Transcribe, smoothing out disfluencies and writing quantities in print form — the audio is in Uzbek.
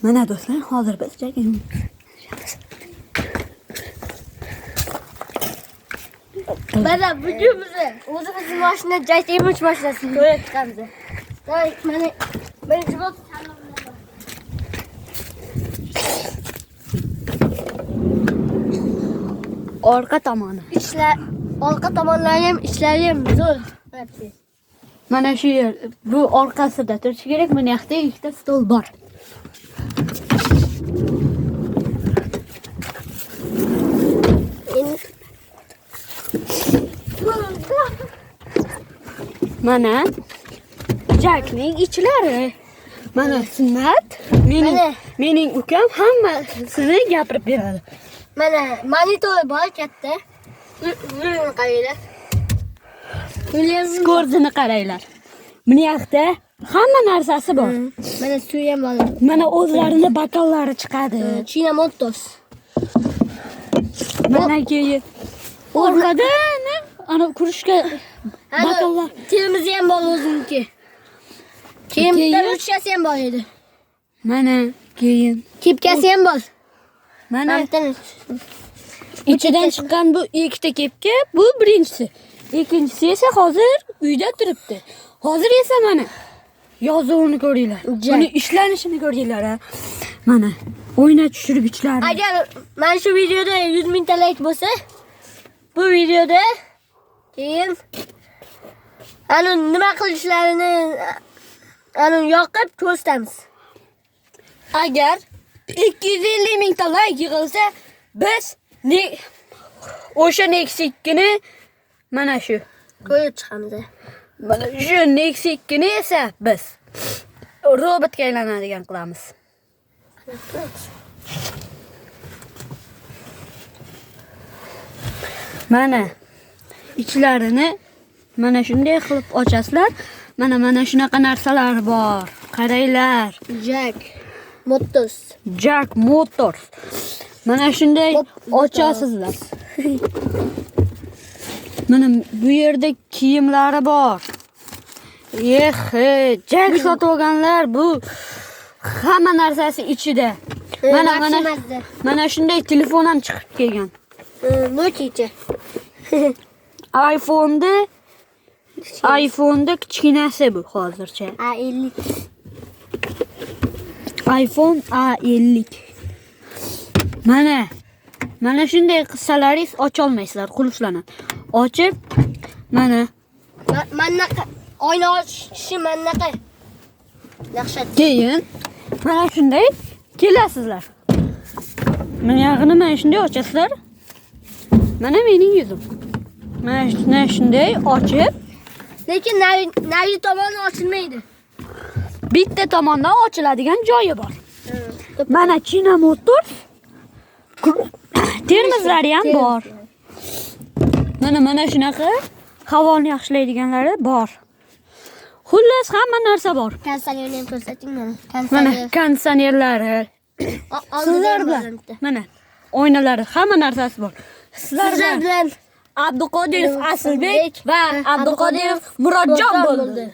Mana do'stlar, hozir biz Mana videomizni o'zimiz mashina jaytaymiz mashinasini ko'rib chiqamiz. Mana birinchi bo'lib orqa tomoni. orqa tomonlari ham ishlari ham zo'r. Mana shu yer, bu orqasida turishi kerak. Mana yoqda ikkita stol bor. Mana jakning ichlari. Mana sunnat. Mening ukam hammasini gapirib beradi. Mana monitor bor katta. Qaranglar. Skorzini qaranglar. Buni yoqda hamma narsasi bor. Mana suv ham bor. Mana o'zlarini bakallari chiqadi. China Motors. Mana keyin orqada ana kurishga bakallar. Telimiz ham bor o'ziniki. Keyin bitta ruchkasi ham bor edi. Mana keyin Kepkasi ham bor. mana ichidan chiqqan bu ikkita kepka, bu birinchisi. Ikkinchisi esa hozir uyda turibdi. Hozir esa mana yozuvini ko'ringlar. Buni ishlanishini ko'ringlar. Mana o'yna tushirgichlar. Agar mana shu videoda 100 ming like bo'lsa, bu videoda keyin ana nima qilishlarini yoqib ko'rsatamiz. Agar 250 ming like yig'ilsa, biz o'sha Nexikni mana shu ko'rib chiqamiz. Mana shu Nexikni esa biz robotga aylanadigan qilamiz. Mana ichlarini mana shunday qilib ochasizlar. Mana shunaqa narsalar bor. Qaranglar. Jack Motors. Mana shunday ochasizlar. Mana bu yerda kiyimlari bor. Jack sotib olganlar bu hamma narsasi ichida. Mana shunday telefon ham chiqib kelgan. Nokia. iPhone'da kichkinasi bu hozircha. A50. iPhone A50. Mana shunday qissalaringiz ocha olmaysizlar, qulflanadi. Ochib mana oyna ochishi manaqa. Yaxshi. Keyin mana shunday kelasizlar. Mana yog'ini mana shunday ochasizlar. Mana mening yuzim. Mana shunday ochib, lekin nari tomoni ochilmaydi. Bitta tomondan ochiladigan joyi bor. Mana China Motors termizlari ham bor. Mana shunaqa havoni yaxshilaydiganlari bor. Xullas hamma narsa bor. Konditsionerni ham ko'rsating mana. Mana konditsionerlari. Sizlar bilan mana oynalari, hamma narsasi bor. Sizlar bilan Abduqodirov Asilbek va Abduqodirov Murodjon bo'ldi.